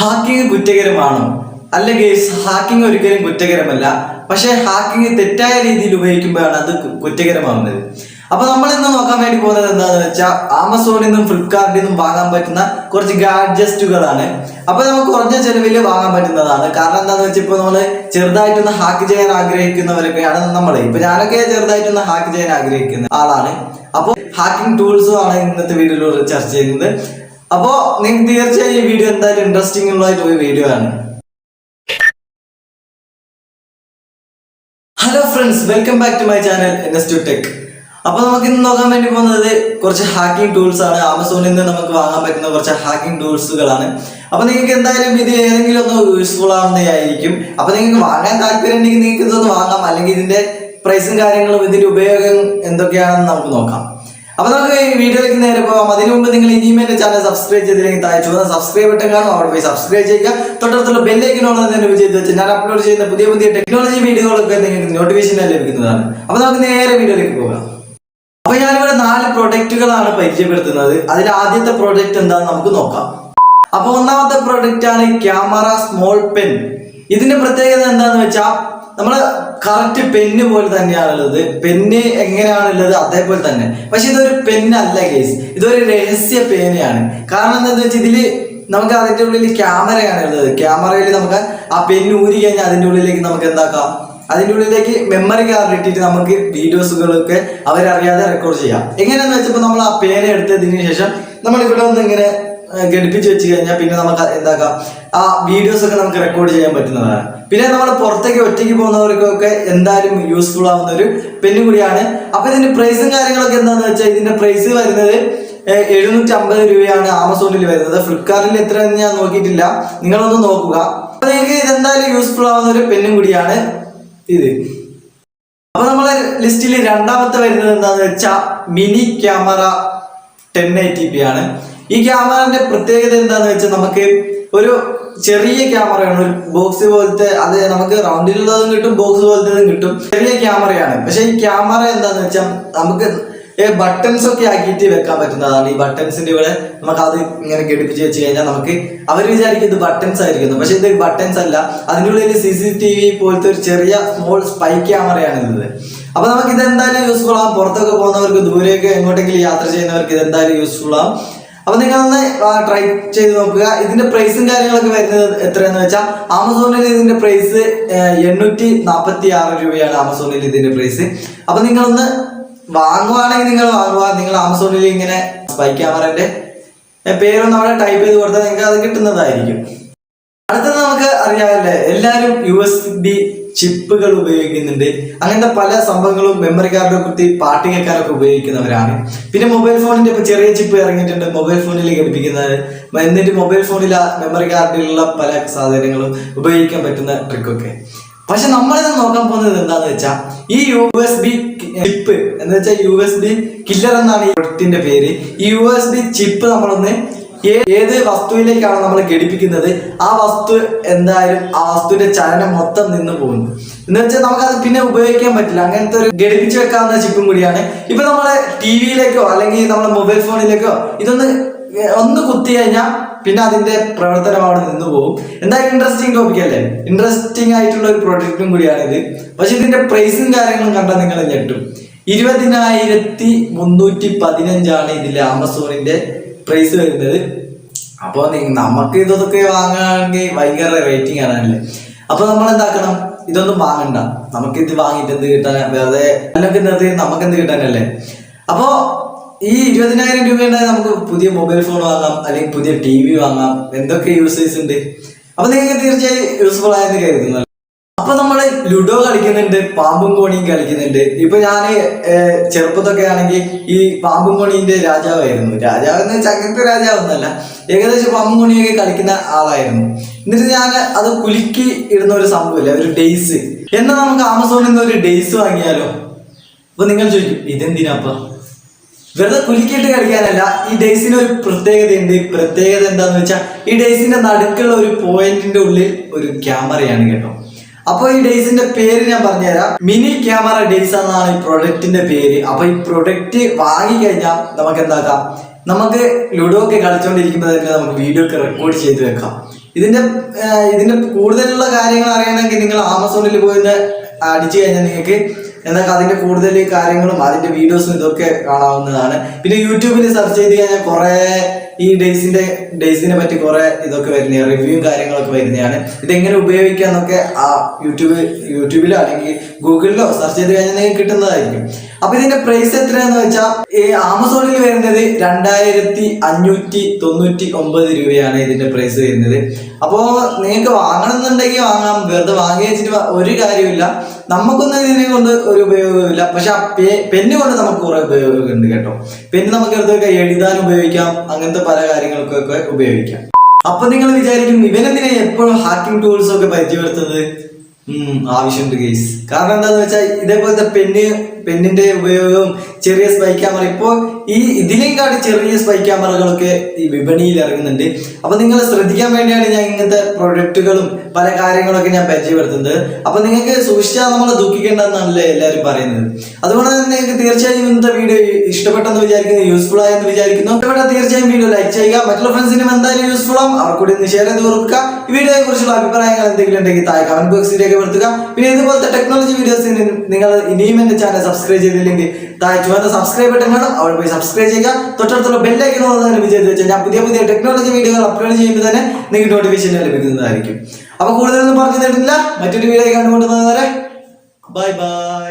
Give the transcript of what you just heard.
Hacking കുറ്റകരമാണോ? അല്ല guys, hacking ഒരിക്കലും കുറ്റകരമല്ല. പക്ഷെ ഹാക്കിംഗ് തെറ്റായ രീതിയിൽ ഉപയോഗിക്കുമ്പോഴാണ് അത് കുറ്റകരമാവുന്നത്. അപ്പൊ നമ്മൾ ഇന്ന് നോക്കാൻ വേണ്ടി പോകുന്നത് എന്താണെന്ന് വെച്ചാൽ ആമസോണിൽ നിന്നും ഫ്ലിപ്കാർട്ടിൽ നിന്നും വാങ്ങാൻ പറ്റുന്ന കുറച്ച് ഗാഡ്ജസ്റ്റുകളാണ്. അപ്പൊ നമുക്ക് കുറഞ്ഞ ചെലവിൽ വാങ്ങാൻ പറ്റുന്നതാണ്. കാരണം എന്താണെന്ന് വെച്ചാൽ ഇപ്പൊ നമ്മള് ചെറുതായിട്ടൊന്ന് ഹാക്ക് ചെയ്യാൻ ആഗ്രഹിക്കുന്നവരൊക്കെയാണ് നമ്മള്. ഇപ്പൊ ഞാനൊക്കെ ചെറുതായിട്ടൊന്ന് ഹാക്ക് ചെയ്യാൻ ആഗ്രഹിക്കുന്ന ആളാണ്. അപ്പോൾ ഹാക്കിംഗ് ടൂൾസും ആണ് ഇന്നത്തെ വീഡിയോയിലൂടെ ചർച്ച ചെയ്യുന്നത്. അപ്പോൾ നിങ്ങൾക്ക് തീർച്ചയായും ഈ വീഡിയോ എന്തായാലും ഇൻട്രസ്റ്റിംഗ് ഉള്ളതായിട്ടുള്ള വീഡിയോ ആണ്. Hello friends, welcome back to my channel NS2 TECH. അപ്പൊ നമുക്ക് ഇന്ന് നോക്കാൻ വേണ്ടി പോകുന്നത് കുറച്ച് ഹാക്കിംഗ് ടൂൾസ് ആണ്. ആമസോണിൽ നിന്ന് നമുക്ക് വാങ്ങാൻ പറ്റുന്ന കുറച്ച് ഹാക്കിംഗ് ടൂൾസുകളാണ്. അപ്പൊ നിങ്ങൾക്ക് എന്തായാലും ഇത് ഏതെങ്കിലും ഒന്ന് യൂസ്ഫുൾ ആവുന്നതായിരിക്കും. അപ്പൊ നിങ്ങൾക്ക് വാങ്ങാൻ താല്പര്യം ഉണ്ടെങ്കിൽ നിങ്ങൾക്ക് ഇതൊന്ന് വാങ്ങാം. അല്ലെങ്കിൽ ഇതിന്റെ പ്രൈസും കാര്യങ്ങളും ഇതിന്റെ ഉപയോഗം എന്തൊക്കെയാണെന്ന് നമുക്ക് നോക്കാം. അപ്പൊ നമുക്ക് ഈ വീഡിയോയിലേക്ക് നേരെ പോകാം. അതിനു മുമ്പ് നിങ്ങൾ ഇനിയും എന്റെ ചാനൽ സബ്സ്ക്രൈബ് ചെയ്തില്ലെങ്കിൽ താഴെ ചുവന്ന സബ്സ്ക്രൈബ് ബട്ടൺ കാണും, അവിടെ പോയി സബ്സ്ക്രൈബ് ചെയ്യുക. തൊട്ടടുത്തുള്ള ബെല്ലൈക്കനോട് തന്നെ ചെയ്ത് വെച്ചാൽ ഞാൻ അപ്ലോഡ് ചെയ്യുന്ന പുതിയ പുതിയ ടെക്നോളജി വീഡിയോകളൊക്കെ നിങ്ങൾക്ക് നോട്ടിഫിക്കേഷൻ ലഭിക്കുന്നതാണ്. അപ്പൊ നമുക്ക് നേരെ വീഡിയോയിലേക്ക് പോകാം. അപ്പൊ ഞാനിവിടെ 4 പ്രൊഡക്റ്റുകളാണ് പരിചയപ്പെടുത്തുന്നത്. അതിൽ ആദ്യത്തെ പ്രൊഡക്റ്റ് എന്താണെന്ന് നമുക്ക് നോക്കാം. അപ്പൊ ഒന്നാമത്തെ പ്രൊഡക്റ്റ് ആണ് ക്യാമറ സ്മോൾ പെൻ. ഇതിന്റെ പ്രത്യേകത എന്താന്ന് വെച്ചാൽ നമ്മള് കറക്റ്റ് പെന്ന് പോലെ തന്നെയാണുള്ളത്. പെന്ന് എങ്ങനെയാണുള്ളത് അതേപോലെ തന്നെ. പക്ഷെ ഇതൊരു പെന്നല്ല ഗൈസ്, ഇതൊരു രഹസ്യ പേനയാണ്. കാരണം എന്താണെന്ന് വെച്ചാൽ ഇതില് നമുക്ക് അതിന്റെ ഉള്ളിൽ ക്യാമറയാണ് ഉള്ളത്. ക്യാമറയിൽ നമുക്ക് ആ പെന്ന് ഊരി കഴിഞ്ഞാൽ അതിന്റെ ഉള്ളിലേക്ക് നമുക്ക് എന്താക്കാം, അതിൻ്റെ ഉള്ളിലേക്ക് മെമ്മറി കാർഡ് ഇട്ടിട്ട് നമുക്ക് വീഡിയോസുകളൊക്കെ അവരറിയാതെ റെക്കോർഡ് ചെയ്യാം. എങ്ങനെയാന്ന് വെച്ചപ്പോൾ നമ്മൾ ആ പേന എടുത്തതിന് ശേഷം നമ്മൾ ഇവിടെ ഒന്ന് ഇങ്ങനെ ഘടിപ്പിച്ച് വെച്ച് കഴിഞ്ഞാൽ പിന്നെ നമുക്ക് എന്താക്കാം, ആ വീഡിയോസ് ഒക്കെ നമുക്ക് റെക്കോർഡ് ചെയ്യാൻ പറ്റുന്നതാണ്. പിന്നെ നമ്മൾ പുറത്തേക്ക് ഒറ്റയ്ക്ക് പോകുന്നവർക്കൊക്കെ എന്തായാലും യൂസ്ഫുൾ ആവുന്ന ഒരു പെന്ന് കൂടിയാണ്. അപ്പൊ ഇതിന്റെ പ്രൈസും കാര്യങ്ങളൊക്കെ എന്താണെന്ന് വെച്ചാൽ ഇതിന്റെ പ്രൈസ് വരുന്നത് 750 രൂപയാണ് ആമസോണിൽ വരുന്നത്. ഫ്ലിപ്കാർട്ടിൽ എത്രയെന്ന് ഞാൻ നോക്കിയിട്ടില്ല, നിങ്ങളൊന്ന് നോക്കുക. അപ്പൊ നിങ്ങൾക്ക് ഇതെന്തായാലും യൂസ്ഫുൾ ആവുന്ന ഒരു പെന്നും കൂടിയാണ് ഇത്. അപ്പൊ നമ്മളെ ലിസ്റ്റിൽ രണ്ടാമത്തെ വരുന്നത് എന്താന്ന് വെച്ചാൽ മിനി ക്യാമറ 1080p ആണ്. ഈ ക്യാമറന്റെ പ്രത്യേകത എന്താന്ന് വെച്ചാൽ നമുക്ക് ഒരു ചെറിയ ക്യാമറയാണ്, ഒരു ബോക്സ് പോലത്തെ. അത് നമുക്ക് റൗണ്ടിലുള്ളതും കിട്ടും, ബോക്സ് പോലത്തതും കിട്ടും. ചെറിയ ക്യാമറയാണ്. പക്ഷെ ഈ ക്യാമറ എന്താന്ന് വെച്ചാൽ നമുക്ക് ബട്ടൺസ് ഒക്കെ ആക്കിയിട്ട് വെക്കാൻ പറ്റുന്നതാണ്. ഈ ബട്ടൺസിന്റെ ഇവിടെ നമുക്ക് അത് ഇങ്ങനെ ഘടിപ്പിച്ച് വെച്ച് കഴിഞ്ഞാൽ നമുക്ക് അവർ വിചാരിക്കും ഇത് ബട്ടൺസ് ആയിരിക്കുന്നു, പക്ഷെ ഇത് ബട്ടൺസ് അല്ല. അതിൻ്റെ ഉള്ളിൽ CCTV പോലത്തെ ഒരു ചെറിയ സ്മോൾ സ്പൈ ക്യാമറയാണ് ഇത്. അപ്പൊ നമുക്ക് ഇതെന്തായാലും യൂസ്ഫുൾ ആവും. പുറത്തൊക്കെ പോകുന്നവർക്ക്, ദൂരെയൊക്കെ എങ്ങോട്ടെങ്കിലും യാത്ര ചെയ്യുന്നവർക്ക് ഇതെന്തായാലും യൂസ്ഫുൾ ആവും. അപ്പൊ നിങ്ങളൊന്ന് ട്രൈ ചെയ്ത് നോക്കുക. ഇതിന്റെ പ്രൈസും കാര്യങ്ങളൊക്കെ വരുന്നത് എത്രയാന്ന് വെച്ചാൽ ആമസോണിൽ ഇതിന്റെ പ്രൈസ് 846 രൂപയാണ് ആമസോണിൽ ഇതിന്റെ പ്രൈസ്. അപ്പൊ നിങ്ങളൊന്ന് വാങ്ങുവാണെങ്കിൽ നിങ്ങൾ വാങ്ങുക. നിങ്ങൾ ആമസോണിൽ ഇങ്ങനെ സ്പൈ ക്യാമറന്റെ പേരൊന്നും അവിടെ ടൈപ്പ് ചെയ്ത് കൊടുത്താൽ നിങ്ങൾക്ക് അത് കിട്ടുന്നതായിരിക്കും. അടുത്തത് നമുക്ക് അറിയാമല്ലേ, എല്ലാവരും USB ചിപ്പുകൾ ഉപയോഗിക്കുന്നുണ്ട്. അങ്ങനത്തെ പല സംഭവങ്ങളും മെമ്മറി കാർഡൊക്കെ കുത്തി പാട്ട് കേൾക്കാനൊക്കെ ഉപയോഗിക്കുന്നവരാണ്. പിന്നെ മൊബൈൽ ഫോണിന്റെ ഇപ്പൊ ചെറിയ ചിപ്പ് ഇറങ്ങിയിട്ടുണ്ട്, മൊബൈൽ ഫോണിൽ ഘടിപ്പിക്കുന്നത്. എന്നിട്ട് മൊബൈൽ ഫോണിൽ മെമ്മറി കാർഡിലുള്ള പല സാധനങ്ങളും ഉപയോഗിക്കാൻ പറ്റുന്ന ട്രിക്കൊക്കെ. പക്ഷെ നമ്മളിത് നോക്കാൻ പോകുന്നത് എന്താന്ന് വെച്ചാൽ ഈ USB ചിപ്പ് എന്ന് വെച്ചാൽ USB കില്ലർ എന്നാണ് ഈ പ്രൊഡക്റ്റിന്റെ പേര്. ഈ USB ചിപ്പ് നമ്മളൊന്ന് ഏത് വസ്തുവിലേക്കാണ് നമ്മൾ ഘടിപ്പിക്കുന്നത്, ആ വസ്തു എന്തായാലും ആ വസ്തുവിന്റെ ചലനം മൊത്തം നിന്ന് പോകുന്നു. എന്ന് വെച്ചാൽ നമുക്കത് പിന്നെ ഉപയോഗിക്കാൻ പറ്റില്ല. അങ്ങനത്തെ ഒരു ഘടിപ്പിച്ച് വെക്കാവുന്ന ചിപ്പും കൂടിയാണ്. ഇപ്പൊ നമ്മളെ TV-യിലേക്കോ അല്ലെങ്കിൽ നമ്മളെ മൊബൈൽ ഫോണിലേക്കോ ഒന്ന് കുത്തി കഴിഞ്ഞാൽ പിന്നെ അതിന്റെ പ്രവർത്തനം അവിടെ നിന്ന് പോകും. എന്തായാലും ഇൻട്രസ്റ്റിംഗ് ടോപ്പിക് അല്ലേ, ഇൻട്രസ്റ്റിംഗ് ആയിട്ടുള്ള ഒരു പ്രൊഡക്റ്റും കൂടിയാണ് ഇത്. പക്ഷെ ഇതിന്റെ പ്രൈസും കാര്യങ്ങളും കണ്ടാൽ നിങ്ങൾ ഞെട്ടും. 20,315 ഇതിലെ ആമസോണിന്റെ പ്രൈസ് വരുന്നത്. അപ്പോൾ നമുക്ക് ഇതൊക്കെ വാങ്ങുകയാണെങ്കിൽ ഭയങ്കര റേറ്റിംഗ് ആണല്ലേ. അപ്പൊ നമ്മൾ എന്താക്കണം, ഇതൊന്നും വാങ്ങണ്ട. നമുക്കിത് വാങ്ങിയിട്ട് എന്ത് കിട്ടാൻ, വെറുതെ നമുക്ക് എന്ത് കിട്ടാനല്ലേ. അപ്പോ ഈ 20,000 രൂപ ഉണ്ടായാൽ നമുക്ക് പുതിയ മൊബൈൽ ഫോൺ വാങ്ങാം, അല്ലെങ്കിൽ പുതിയ TV വാങ്ങാം. എന്തൊക്കെ യൂസേഴ്സ് ഉണ്ട്. അപ്പൊ നിങ്ങൾക്ക് തീർച്ചയായും യൂസ്ഫുൾ ആയെന്ന് കരുതുന്നു. അപ്പൊ നമ്മള് ലുഡോ കളിക്കുന്നുണ്ട്, പാമ്പും കോണിയും കളിക്കുന്നുണ്ട്. ഇപ്പൊ ഞാന് ചെറുപ്പത്തൊക്കെ ആണെങ്കിൽ ഈ പാമ്പും കോണീന്റെ രാജാവായിരുന്നു. രാജാവെന്ന് വെച്ചാൽ അങ്ങനത്തെ രാജാവൊന്നല്ല, ഏകദേശം പാമ്പും കോണിയൊക്കെ കളിക്കുന്ന ആളായിരുന്നു. എന്നിട്ട് ഞാൻ അത് കുലുക്കി ഇടുന്ന ഒരു സംഭവമില്ല, ഒരു ഡേയ്സ്. എന്നാൽ നമുക്ക് ആമസോണിൽ നിന്ന് ഒരു ഡേയ്സ് വാങ്ങിയാലോ? അപ്പൊ നിങ്ങൾ ചോദിക്കും ഇതെന്തിനാപ്പ? വെറുതെ കുലുക്കിയിട്ട് കളിക്കാനല്ല. ഈ ഡേയ്സിന് ഒരു പ്രത്യേകതയുണ്ട്. പ്രത്യേകത എന്താന്ന് വെച്ചാൽ ഈ ഡേയ്സിന്റെ നടുക്കുള്ള ഒരു പോയിന്റിന്റെ ഉള്ളിൽ ഒരു ക്യാമറയാണ് കേട്ടോ. അപ്പൊ ഈ ഡേയ്സിന്റെ പേര് ഞാൻ പറഞ്ഞുതരാം. മിനി ക്യാമറ ഡേയ്സ് എന്നാണ് ഈ പ്രൊഡക്റ്റിന്റെ പേര്. അപ്പൊ ഈ പ്രൊഡക്റ്റ് വാങ്ങിക്കഴിഞ്ഞാൽ നമുക്ക് എന്താക്കാം, നമുക്ക് ലുഡോ ഒക്കെ കളിച്ചുകൊണ്ടിരിക്കുമ്പോൾ തന്നെ നമുക്ക് വീഡിയോ ഒക്കെ റെക്കോർഡ് ചെയ്ത് വെക്കാം. ഇതിന്റെ കൂടുതലുള്ള കാര്യങ്ങൾ അറിയണമെങ്കിൽ നിങ്ങൾ ആമസോണിൽ പോയി അടിച്ചു കഴിഞ്ഞാൽ നിങ്ങൾക്ക് എന്നാൽ അതിന്റെ കൂടുതൽ കാര്യങ്ങളും അതിന്റെ വീഡിയോസും ഇതൊക്കെ കാണാവുന്നതാണ്. പിന്നെ യൂട്യൂബിൽ സെർച്ച് ചെയ്ത് കഴിഞ്ഞാൽ കുറെ ഈ ഡേയ്സിനെ പറ്റി കുറെ ഇതൊക്കെ വരുന്ന റിവ്യൂവും കാര്യങ്ങളൊക്കെ വരുന്നതാണ്. ഇതെങ്ങനെ ഉപയോഗിക്കാന്നൊക്കെ ആ യൂട്യൂബിലോ അല്ലെങ്കിൽ ഗൂഗിളിലോ സെർച്ച് ചെയ്ത് കഴിഞ്ഞാൽ നിങ്ങൾക്ക് കിട്ടുന്നതായിരിക്കും. അപ്പൊ ഇതിന്റെ പ്രൈസ് എത്രയാന്ന് വെച്ചാൽ ഈ ആമസോണിൽ വരുന്നത് 2599 രൂപയാണ് ഇതിന്റെ പ്രൈസ് വരുന്നത്. അപ്പോ നിങ്ങൾക്ക് വാങ്ങണമെന്നുണ്ടെങ്കിൽ വാങ്ങാം, വെറുതെ വാങ്ങി വെച്ചിട്ട് ഒരു കാര്യമില്ല. നമുക്കൊന്നും ഇതിനെ കൊണ്ട് ഒരു ഉപയോഗമില്ല. പക്ഷെ ആ പെന്ന് കൊണ്ട് നമുക്ക് കുറെ ഉപയോഗമുണ്ട് കേട്ടോ. പെന്ന് നമുക്ക് എടുത്തൊക്കെ എഴുതാൻ ഉപയോഗിക്കാം, അങ്ങനത്തെ പല കാര്യങ്ങൾക്കൊക്കെ ഉപയോഗിക്കാം. അപ്പൊ നിങ്ങൾ വിചാരിക്കും ഇവനെന്തിനാ എപ്പോഴും ഹാക്കിംഗ് ടൂൾസ് ഒക്കെ പരിചയപ്പെടുത്തുന്നത്? ആവശ്യമുണ്ട് ഗെയ്സ്. കാരണം എന്താന്ന് വെച്ചാൽ ഇതേപോലത്തെ പെന്നിന്റെ ഉപയോഗവും ചെറിയ സ്പൈ ക്യാമറ ഇപ്പോൾ ഇതിലേക്കാട്ടി ചെറിയ സ്പൈ ക്യാമറകളൊക്കെ ഈ വിപണിയിൽ ഇറങ്ങുന്നുണ്ട്. അപ്പൊ നിങ്ങൾ ശ്രദ്ധിക്കാൻ വേണ്ടിയാണ് ഞാൻ ഇങ്ങനത്തെ പ്രൊഡക്റ്റുകളും പല കാര്യങ്ങളൊക്കെ ഞാൻ പരിചയപ്പെടുത്തുന്നത്. അപ്പൊ നിങ്ങൾക്ക് സൂക്ഷിച്ചാൽ നമ്മളെ ദുഃഖിക്കേണ്ടെന്നാണല്ലേ എല്ലാവരും പറയുന്നത്. അതുകൊണ്ട് തന്നെ നിങ്ങൾക്ക് തീർച്ചയായും ഇന്നത്തെ വീഡിയോ ഇഷ്ടപ്പെട്ടെന്ന് വിചാരിക്കുന്നു, യൂസ്ഫുൾ ആയെന്ന് വിചാരിക്കുന്നു. ഇഷ്ടപ്പെട്ട തീർച്ചയായും വീഡിയോ ലൈക്ക് ചെയ്യുക, മറ്റുള്ള ഫ്രണ്ട്സിനും എന്തായാലും യൂസ്ഫുൾ ആവും, അവർ കൂടി ഒന്ന് ഷെയർ ചെയ്ത് കൊടുക്കുക. ഈ വീഡിയോയെ കുറിച്ചുള്ള അഭിപ്രായങ്ങൾ എന്തെങ്കിലും ഉണ്ടെങ്കിൽ താഴെ കമന്റ് ബോക്സിൽ രേഖപ്പെടുത്തുക. പിന്നെ ഇതുപോലത്തെ ടെക്നോളജി വീഡിയോസിന് നിങ്ങൾ ഇനിയും എന്റെ ചാനൽ സബ്സ്ക്രൈബ് ചെയ്തില്ലെങ്കിൽ താഴെ ചുവന്ന സബ്സ്ക്രൈബ് ബട്ടൺ കാണും, അവിടെ പോയി സബ്സ്ക്രൈബ് ചെയ്യുക. തൊട്ടടുത്തുള്ള ബെല്ലൈക്കൺ ചെയ്ത് വെച്ചാൽ ഞാൻ പുതിയ ടെക്നോളജി വീഡിയോകൾ അപ്ലോഡ് ചെയ്യുമ്പോൾ തന്നെ നിങ്ങൾക്ക് നോട്ടിഫിക്കേഷൻ ലഭിക്കുന്നതായിരിക്കും. അപ്പൊ കൂടുതലൊന്നും പറഞ്ഞു തരുന്നില്ല, മറ്റൊരു വീഡിയോ കണ്ടുകൊണ്ടുവന്നവരെ ബൈ ബൈ.